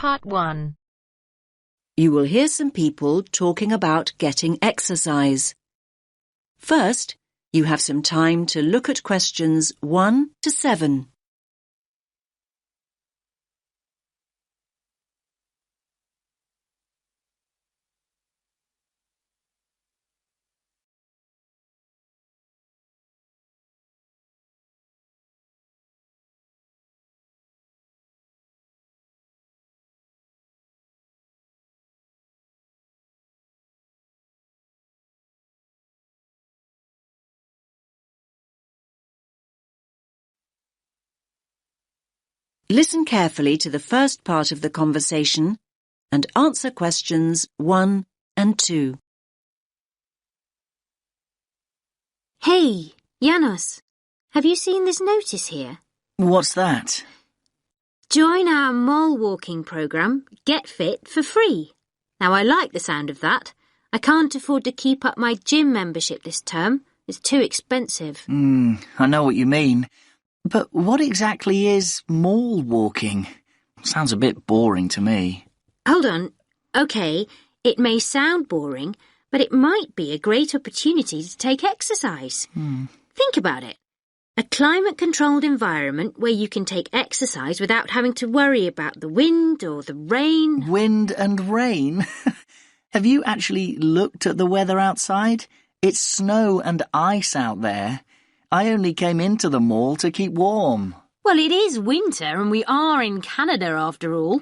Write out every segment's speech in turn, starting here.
Part 1. You will hear some people talking about getting exercise. First, you have some time to look at questions 1 to 7. Listen carefully to the first part of the conversation and answer questions 1 and 2. Hey, Janos, have you seen this notice here? What's that? Join our mole walking program, Get Fit, for free. Now, I like the sound of that. I can't afford to keep up my gym membership this term. It's too expensive. I know what you mean. But what exactly is mole walking? Sounds a bit boring to me. Hold on. OK, it may sound boring, but it might be a great opportunity to take exercise. Think about it. A climate-controlled environment where you can take exercise without having to worry about the wind or the rain. Wind and rain? Have you actually looked at the weather outside? It's snow and ice out there. I only came into the mall to keep warm. Well, it is winter and we are in Canada after all.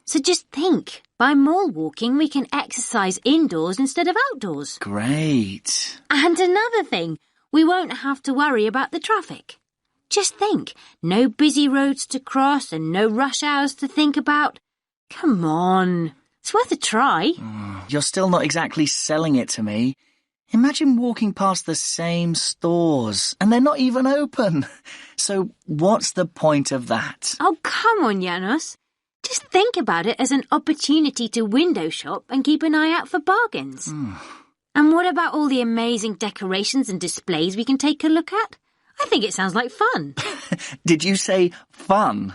So just think, by mole walking we can exercise indoors instead of outdoors. Great. And another thing, we won't have to worry about the traffic. Just think, no busy roads to cross and no rush hours to think about. Come on, it's worth a try. You're still not exactly selling it to me. Imagine walking past the same stores, and they're not even open. So what's the point of that? Oh, come on, Janos. Just think about it as an opportunity to window shop and keep an eye out for bargains. And what about all the amazing decorations and displays we can take a look at? I think it sounds like fun. Did you say fun?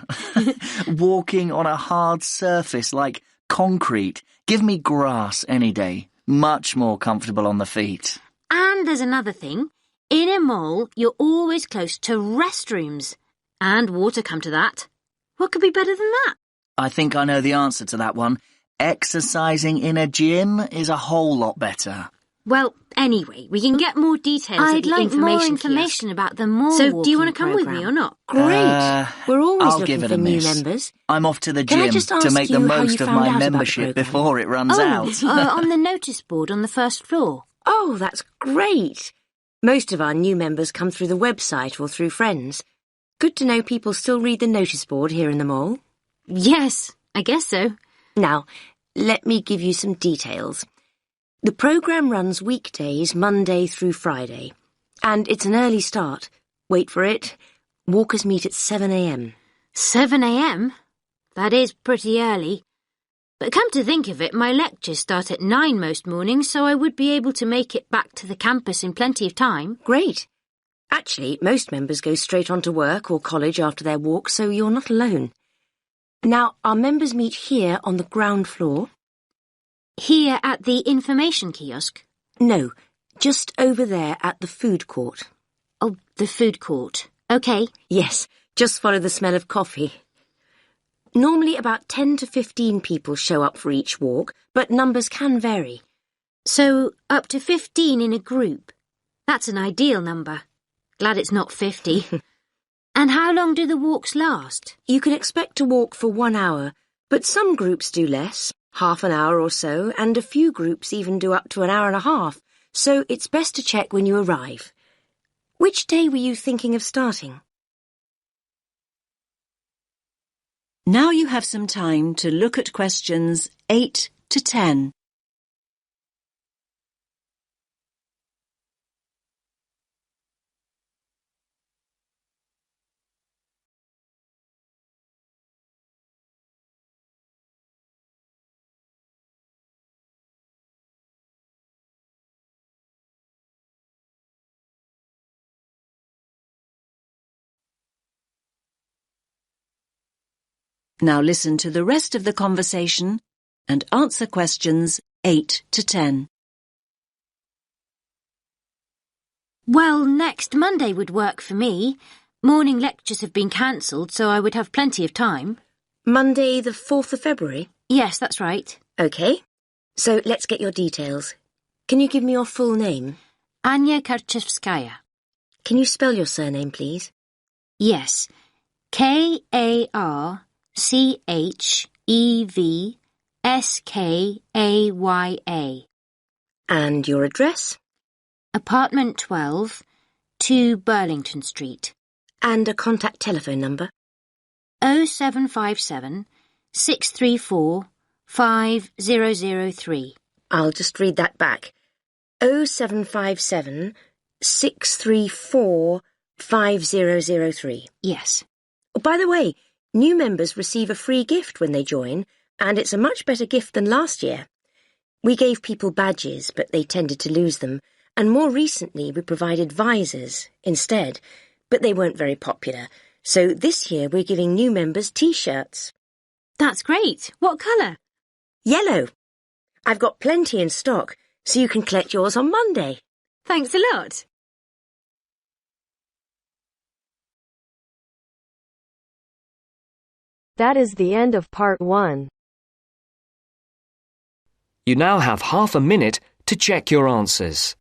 Walking on a hard surface like concrete. Give me grass any day. Much more comfortable on the feet. And there's another thing. In a mall, you're always close to restrooms. And water, come to that. What could be better than that? I think I know the answer to that one. Exercising in a gym is a whole lot better. Well, anyway, we can get more details at the information kiosk. About the mall So, walking do you want to come program. with me or not? Great. We're always I'll looking give it for a new miss. members. I'm off to the Can I gym just to ask make the you how most you of found my out about the membership programme? before it runs out. On the notice board on the first floor. Oh, that's great. Most of our new members come through the website or through friends. Good to know people still read the notice board here in the mall. Yes, I guess so. Now, let me give you some details. The programme runs weekdays, Monday through Friday. And it's an early start. Wait for it. Walkers meet at 7 a.m. 7 a.m? That is pretty early. But come to think of it, my lectures start at 9 most mornings, so I would be able to make it back to the campus in plenty of time. Great. Actually, most members go straight on to work or college after their walk, so you're not alone. Now, our members meet here on the ground floor. Here at the information kiosk? No, just over there at the food court. Oh, the food court. OK. Yes, just follow the smell of coffee. Normally about 10 to 15 people show up for each walk, but numbers can vary. So, up to 15 in a group. That's an ideal number. Glad it's not 50. And how long do the walks last? You can expect to walk for 1 hour, but some groups do less, half an hour or so, and a few groups even do up to an hour and a half, so it's best to check when you arrive. Which day were you thinking of starting? Now you have some time to look at questions 8 to 10. Now listen to the rest of the conversation and answer questions 8 to 10. Well, next Monday would work for me. Morning lectures have been cancelled, so I would have plenty of time. Monday the 4th of February? Yes, that's right. OK. So let's get your details. Can you give me your full name? Anya Karczewskaya. Can you spell your surname, please? Yes. Karczewskaya. And your address? Apartment 12, 2 Burlington Street. And a contact telephone number? 0757 634 5003. I'll just read that back. 0757 634 5003. Yes. Oh, by the way, new members receive a free gift when they join, and it's a much better gift than last year. We gave people badges, but they tended to lose them, and more recently we provided visors instead, but they weren't very popular. So this year we're giving new members T-shirts. That's great. What colour? Yellow. I've got plenty in stock, so you can collect yours on Monday. Thanks a lot. That is the end of part 1. You now have half a minute to check your answers.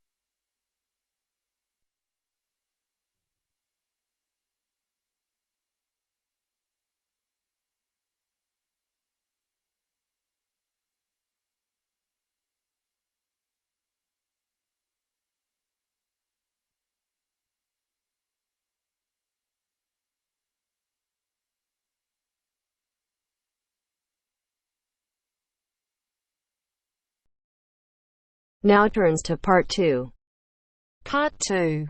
Now turns to part 2. Part 2.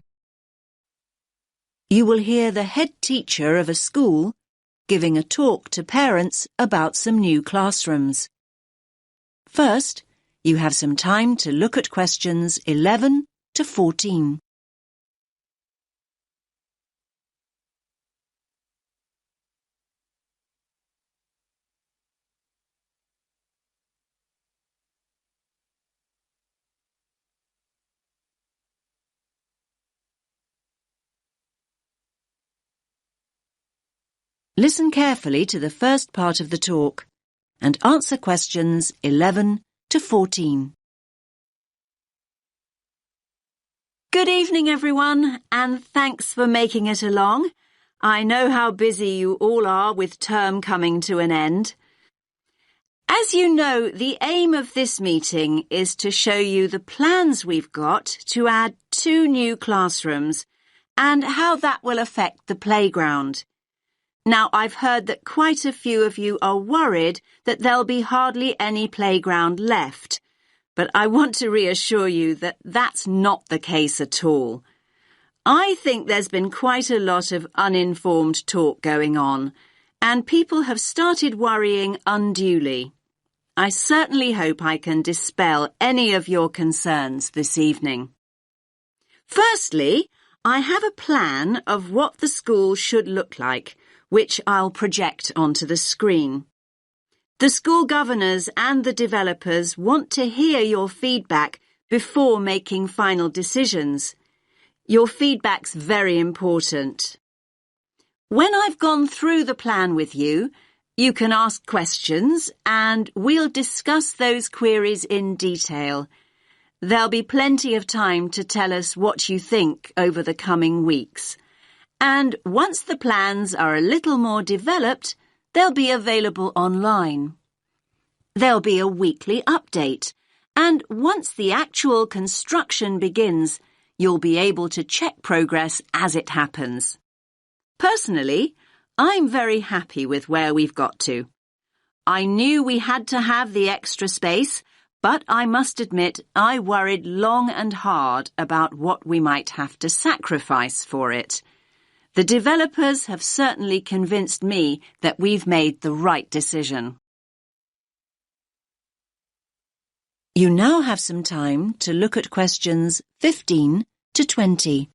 You will hear the head teacher of a school giving a talk to parents about some new classrooms. First, you have some time to look at questions 11 to 14. Listen carefully to the first part of the talk and answer questions 11 to 14. Good evening, everyone, and thanks for making it along. I know how busy you all are with term coming to an end. As you know, the aim of this meeting is to show you the plans we've got to add 2 new classrooms and how that will affect the playground. Now, I've heard that quite a few of you are worried that there'll be hardly any playground left, but I want to reassure you that that's not the case at all. I think there's been quite a lot of uninformed talk going on, and people have started worrying unduly. I certainly hope I can dispel any of your concerns this evening. Firstly, I have a plan of what the school should look like, which I'll project onto the screen. The school governors and the developers want to hear your feedback before making final decisions. Your feedback's very important. When I've gone through the plan with you, you can ask questions and we'll discuss those queries in detail. There'll be plenty of time to tell us what you think over the coming weeks. And once the plans are a little more developed, they'll be available online. There'll be a weekly update, and once the actual construction begins, you'll be able to check progress as it happens. Personally, I'm very happy with where we've got to. I knew we had to have the extra space, but I must admit I worried long and hard about what we might have to sacrifice for it. The developers have certainly convinced me that we've made the right decision. You now have some time to look at questions 15 to 20.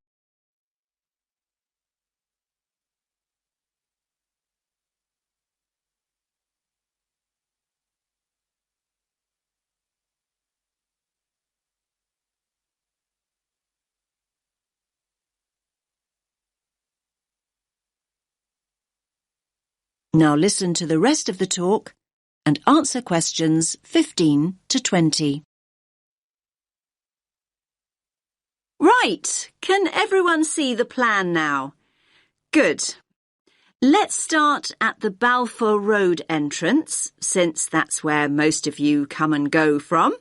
Now listen to the rest of the talk and answer questions 15 to 20. Right, can everyone see the plan now? Good. Let's start at the Balfour Road entrance, since that's where most of you come and go from.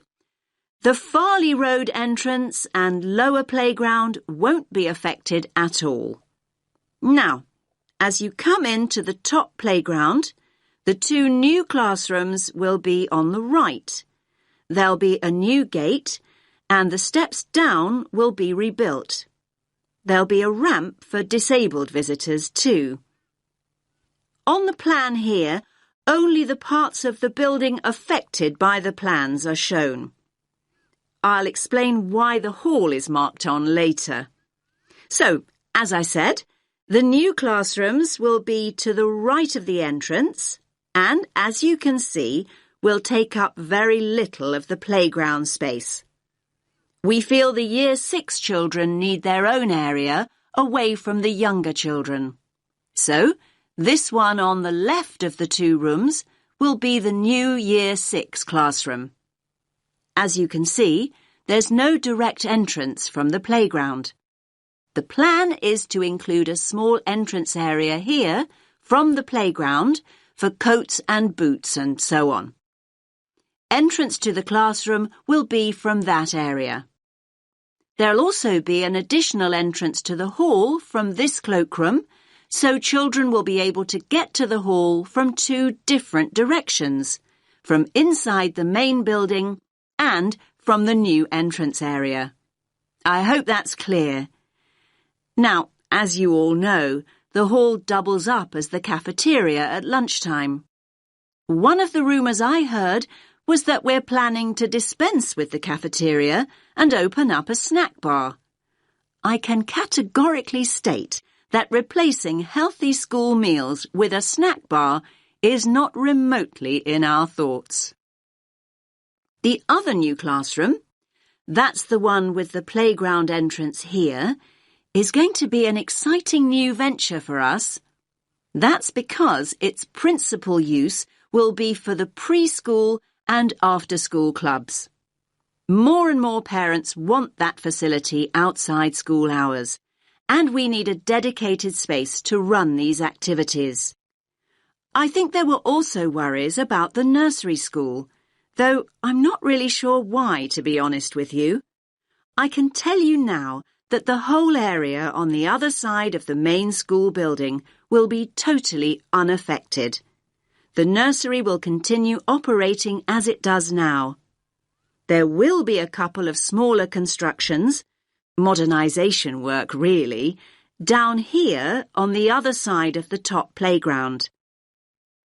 The Farley Road entrance and lower playground won't be affected at all. Now, as you come into the top playground, the 2 new classrooms will be on the right. There'll be a new gate, and the steps down will be rebuilt. There'll be a ramp for disabled visitors too. On the plan here, only the parts of the building affected by the plans are shown. I'll explain why the hall is marked on later. So, as I said, the new classrooms will be to the right of the entrance and, as you can see, will take up very little of the playground space. We feel the Year 6 children need their own area away from the younger children. So, this one on the left of the 2 rooms will be the new Year 6 classroom. As you can see, there's no direct entrance from the playground. The plan is to include a small entrance area here from the playground for coats and boots and so on. Entrance to the classroom will be from that area. There'll also be an additional entrance to the hall from this cloakroom, so children will be able to get to the hall from 2 different directions, from inside the main building and from the new entrance area. I hope that's clear. Now, as you all know, the hall doubles up as the cafeteria at lunchtime. One of the rumours I heard was that we're planning to dispense with the cafeteria and open up a snack bar. I can categorically state that replacing healthy school meals with a snack bar is not remotely in our thoughts. The other new classroom, that's the one with the playground entrance here, is going to be an exciting new venture for us. That's because its principal use will be for the preschool and after-school clubs. More and more parents want that facility outside school hours, and we need a dedicated space to run these activities. I think there were also worries about the nursery school, though I'm not really sure why, to be honest with you. I can tell you now that the whole area on the other side of the main school building will be totally unaffected. The nursery will continue operating as it does now. There will be a couple of smaller constructions, modernisation work really, down here on the other side of the top playground.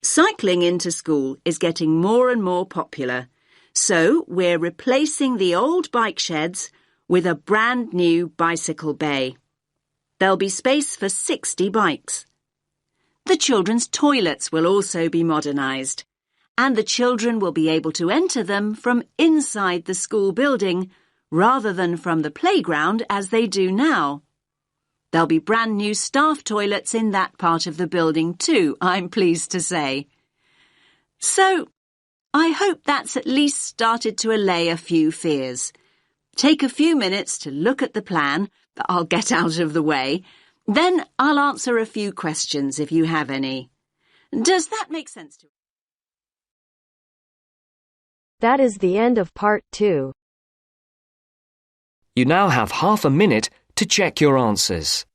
Cycling into school is getting more and more popular, so we're replacing the old bike sheds with a brand new bicycle bay. There'll be space for 60 bikes. The children's toilets will also be modernised, and the children will be able to enter them from inside the school building rather than from the playground as they do now. There'll be brand new staff toilets in that part of the building too, I'm pleased to say. So, I hope that's at least started to allay a few fears. Take a few minutes to look at the plan that I'll get out of the way. Then I'll answer a few questions if you have any. Does that make sense to you? That is the end of part 2. You now have half a minute to check your answers.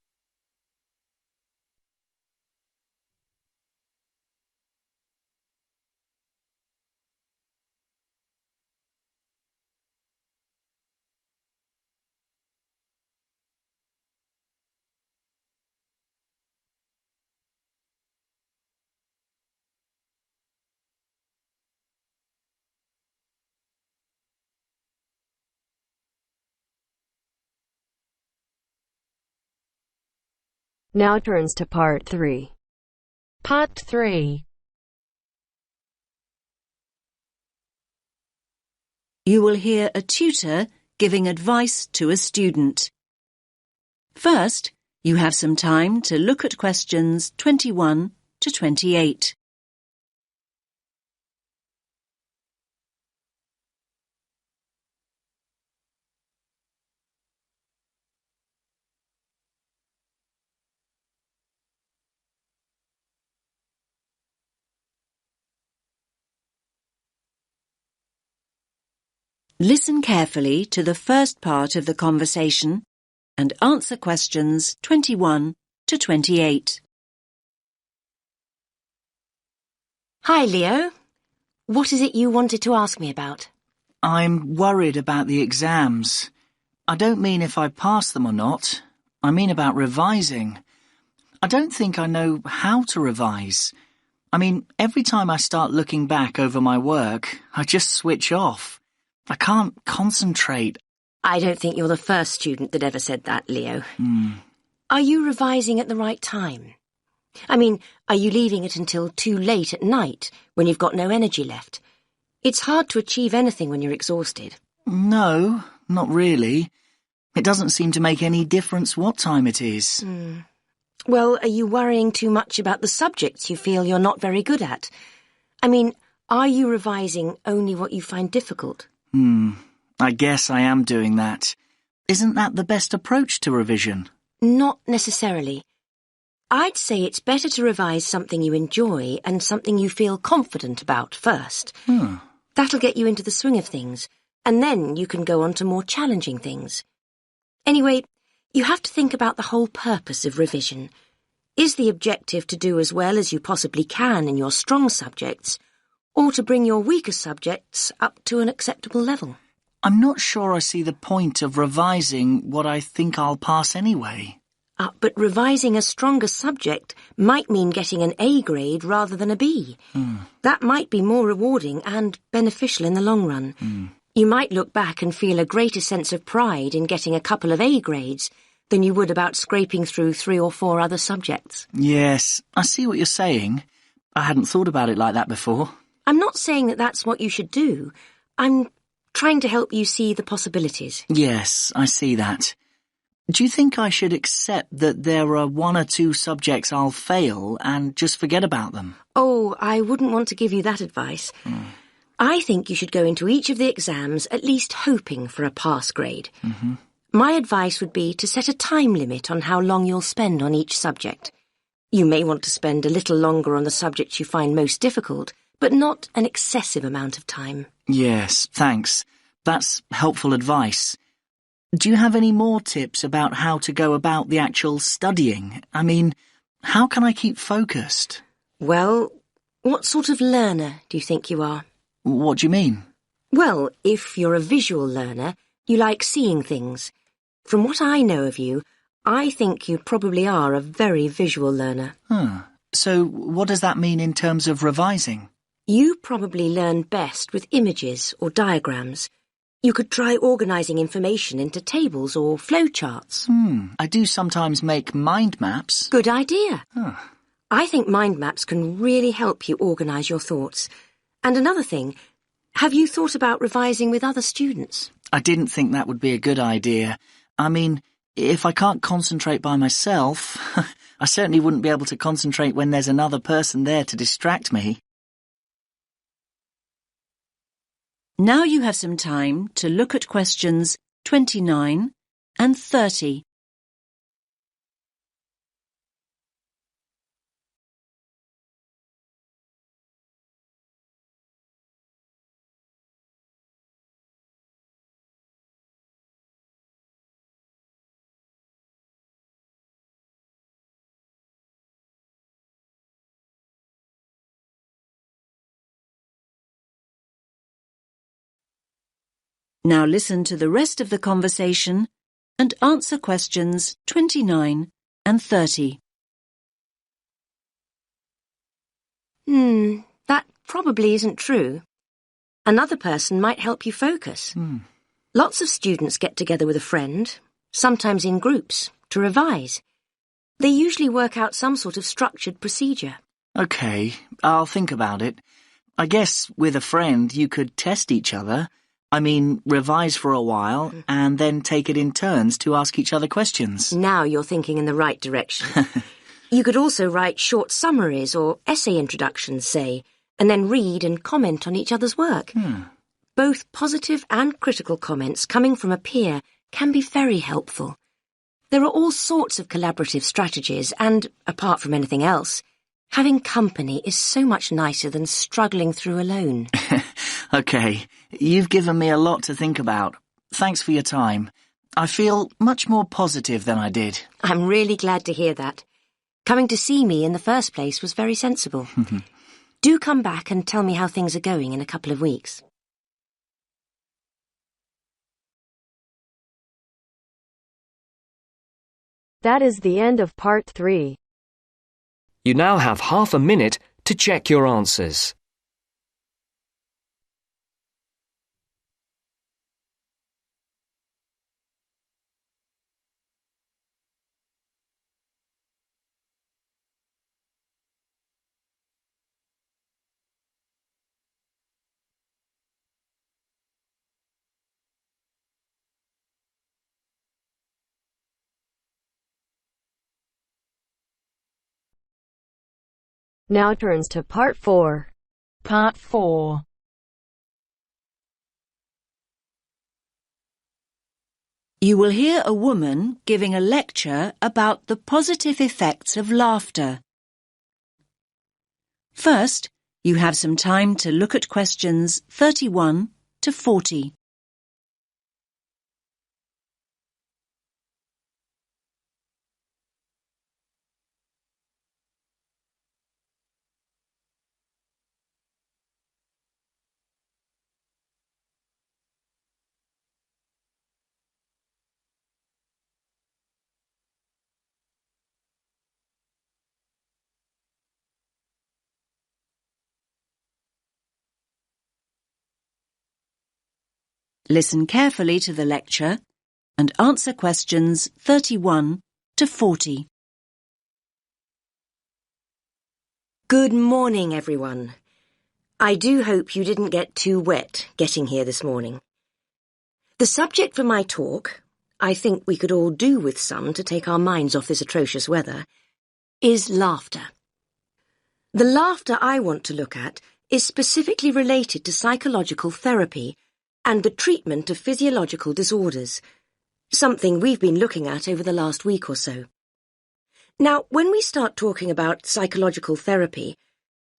Now turns to part 3. Part 3. You will hear a tutor giving advice to a student. First, you have some time to look at questions 21 to 28. Listen carefully to the first part of the conversation and answer questions 21 to 28. Hi, Leo. What is it you wanted to ask me about? I'm worried about the exams. I don't mean if I pass them or not. I mean about revising. I don't think I know how to revise. I mean, every time I start looking back over my work, I just switch off. I can't concentrate. I don't think you're the first student that ever said that, Leo. Hmm. Are you revising at the right time? I mean, are you leaving it until too late at night when you've got no energy left? It's hard to achieve anything when you're exhausted. No, not really. It doesn't seem to make any difference what time it is. Well, are you worrying too much about the subjects you feel you're not very good at? I mean, are you revising only what you find difficult? I guess I am doing that. Isn't that the best approach to revision? Not necessarily. I'd say it's better to revise something you enjoy and something you feel confident about first. That'll get you into the swing of things, and then you can go on to more challenging things. Anyway, you have to think about the whole purpose of revision. Is the objective to do as well as you possibly can in your strong subjects, or to bring your weaker subjects up to an acceptable level? I'm not sure I see the point of revising what I think I'll pass anyway. But revising a stronger subject might mean getting an A grade rather than a B. That might be more rewarding and beneficial in the long run. You might look back and feel a greater sense of pride in getting a couple of A grades than you would about scraping through 3 or 4 other subjects. Yes, I see what you're saying. I hadn't thought about it like that before. I'm not saying that that's what you should do. I'm trying to help you see the possibilities. Yes, I see that. Do you think I should accept that there are 1 or 2 subjects I'll fail and just forget about them? Oh, I wouldn't want to give you that advice. I think you should go into each of the exams at least hoping for a pass grade. My advice would be to set a time limit on how long you'll spend on each subject. You may want to spend a little longer on the subjects you find most difficult, but not an excessive amount of time. Yes, thanks. That's helpful advice. Do you have any more tips about how to go about the actual studying? I mean, how can I keep focused? Well, what sort of learner do you think you are? What do you mean? Well, if you're a visual learner, you like seeing things. From what I know of you, I think you probably are a very visual learner. So what does that mean in terms of revising? You probably learn best with images or diagrams. You could try organising information into tables or flowcharts. I do sometimes make mind maps. Good idea. I think mind maps can really help you organise your thoughts. And another thing, have you thought about revising with other students? I didn't think that would be a good idea. I mean, if I can't concentrate by myself, I certainly wouldn't be able to concentrate when there's another person there to distract me. Now you have some time to look at questions 29 and 30. Now listen to the rest of the conversation and answer questions 29 and 30. That probably isn't true. Another person might help you focus. Lots of students get together with a friend, sometimes in groups, to revise. They usually work out some sort of structured procedure. Okay, I'll think about it. I guess with a friend you could test each other. I mean, revise for a while and then take it in turns to ask each other questions. Now you're thinking in the right direction. You could also write short summaries or essay introductions, say, and then read and comment on each other's work. Both positive and critical comments coming from a peer can be very helpful. There are all sorts of collaborative strategies and, apart from anything else, having company is so much nicer than struggling through alone. OK, you've given me a lot to think about. Thanks for your time. I feel much more positive than I did. I'm really glad to hear that. Coming to see me in the first place was very sensible. Do come back and tell me how things are going in a couple of weeks. That is the end of part 3. You now have half a minute to check your answers. Now turns to part 4. Part 4. You will hear a woman giving a lecture about the positive effects of laughter. First, you have some time to look at questions 31 to 40. Listen carefully to the lecture and answer questions 31 to 40. Good morning, everyone. I do hope you didn't get too wet getting here this morning. The subject for my talk, I think we could all do with some to take our minds off this atrocious weather, is laughter. The laughter I want to look at is specifically related to psychological therapy and the treatment of physiological disorders, something we've been looking at over the last week or so. Now, when we start talking about psychological therapy,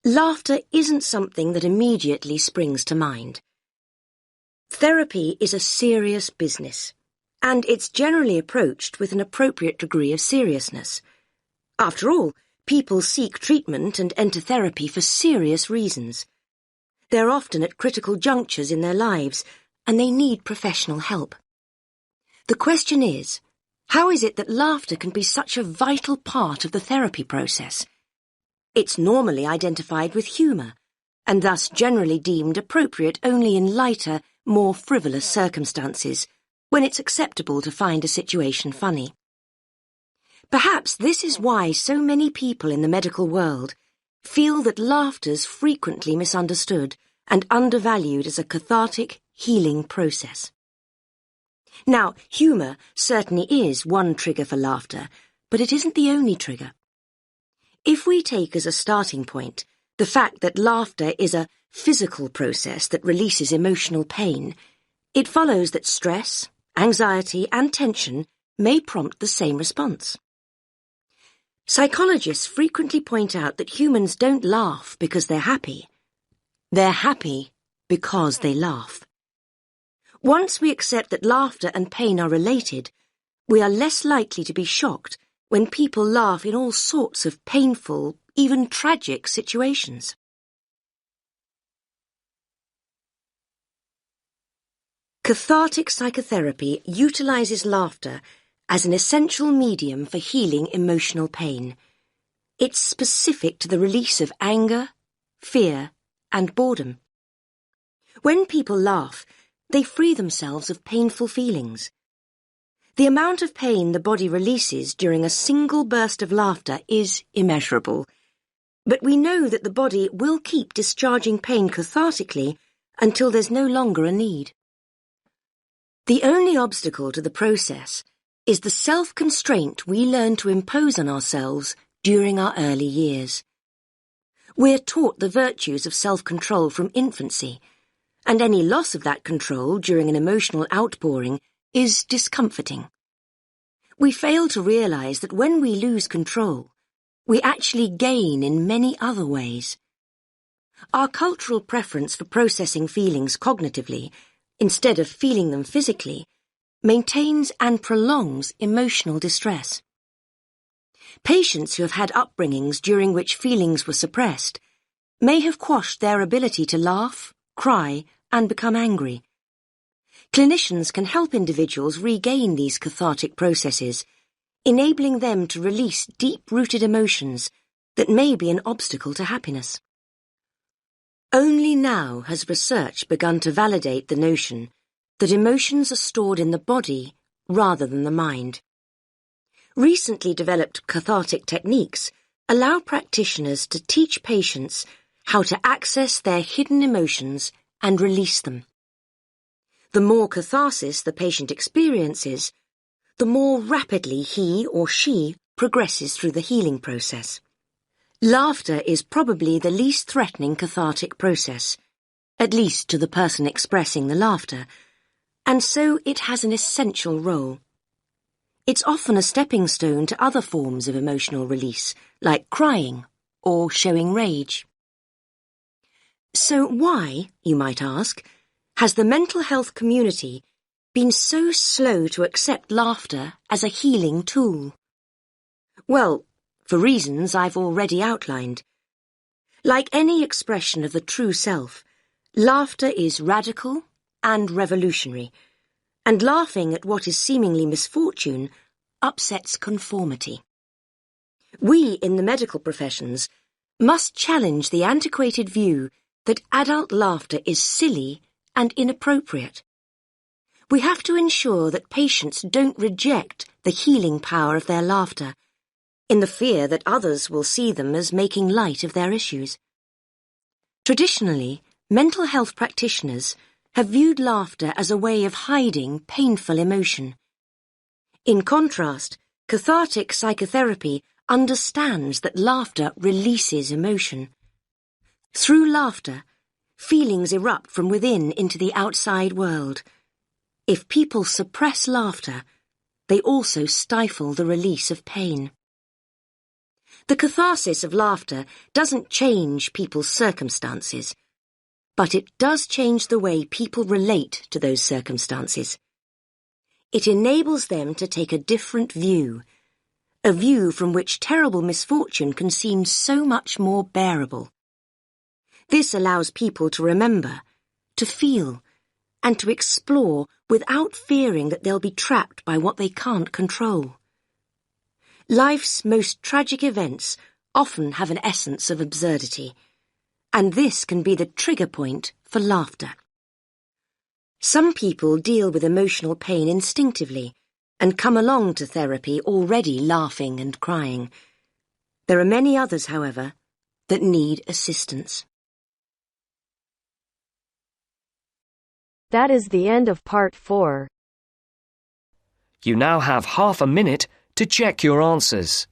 laughter isn't something that immediately springs to mind. Therapy is a serious business, and it's generally approached with an appropriate degree of seriousness. After all, people seek treatment and enter therapy for serious reasons. They're often at critical junctures in their lives, and they need professional help. The question is, how is it that laughter can be such a vital part of the therapy process? It's normally identified with humour, and thus generally deemed appropriate only in lighter, more frivolous circumstances, when it's acceptable to find a situation funny. Perhaps this is why so many people in the medical world feel that laughter's frequently misunderstood and undervalued as a cathartic, healing process. Now, humour certainly is one trigger for laughter, but it isn't the only trigger. If we take as a starting point the fact that laughter is a physical process that releases emotional pain, it follows that stress, anxiety, and tension may prompt the same response. Psychologists frequently point out that humans don't laugh because they're happy. They're happy because they laugh. Once we accept that laughter and pain are related, we are less likely to be shocked when people laugh in all sorts of painful, even tragic situations. Cathartic psychotherapy utilizes laughter as an essential medium for healing emotional pain. It's specific to the release of anger, fear, and boredom. When people laugh, they free themselves of painful feelings. The amount of pain the body releases during a single burst of laughter is immeasurable, but we know that the body will keep discharging pain cathartically until there's no longer a need. The only obstacle to the process is the self-constraint we learn to impose on ourselves during our early years. We're taught the virtues of self-control from infancy, and any loss of that control during an emotional outpouring is discomforting. We fail to realize that when we lose control, we actually gain in many other ways. Our cultural preference for processing feelings cognitively, instead of feeling them physically, maintains and prolongs emotional distress. Patients who have had upbringings during which feelings were suppressed may have quashed their ability to laugh, cry, and become angry. Clinicians can help individuals regain these cathartic processes, enabling them to release deep-rooted emotions that may be an obstacle to happiness. Only now has research begun to validate the notion that emotions are stored in the body rather than the mind. Recently developed cathartic techniques allow practitioners to teach patients how to access their hidden emotions and release them. The more catharsis the patient experiences, the more rapidly he or she progresses through the healing process. Laughter is probably the least threatening cathartic process, at least to the person expressing the laughter, and so it has an essential role. It's often a stepping stone to other forms of emotional release, like crying or showing rage. So why, you might ask, has the mental health community been so slow to accept laughter as a healing tool? Well, for reasons I've already outlined. Like any expression of the true self, laughter is radical and revolutionary, and laughing at what is seemingly misfortune upsets conformity. We in the medical professions must challenge the antiquated view that adult laughter is silly and inappropriate. We have to ensure that patients don't reject the healing power of their laughter, in the fear that others will see them as making light of their issues. Traditionally, mental health practitioners have viewed laughter as a way of hiding painful emotion. In contrast, cathartic psychotherapy understands that laughter releases emotion. Through laughter, feelings erupt from within into the outside world. If people suppress laughter, they also stifle the release of pain. The catharsis of laughter doesn't change people's circumstances, but it does change the way people relate to those circumstances. It enables them to take a different view, a view from which terrible misfortune can seem so much more bearable. This allows people to remember, to feel, and to explore without fearing that they'll be trapped by what they can't control. Life's most tragic events often have an essence of absurdity, and this can be the trigger point for laughter. Some people deal with emotional pain instinctively and come along to therapy already laughing and crying. There are many others, however, that need assistance. That is the end of part 4. You now have half a minute to check your answers.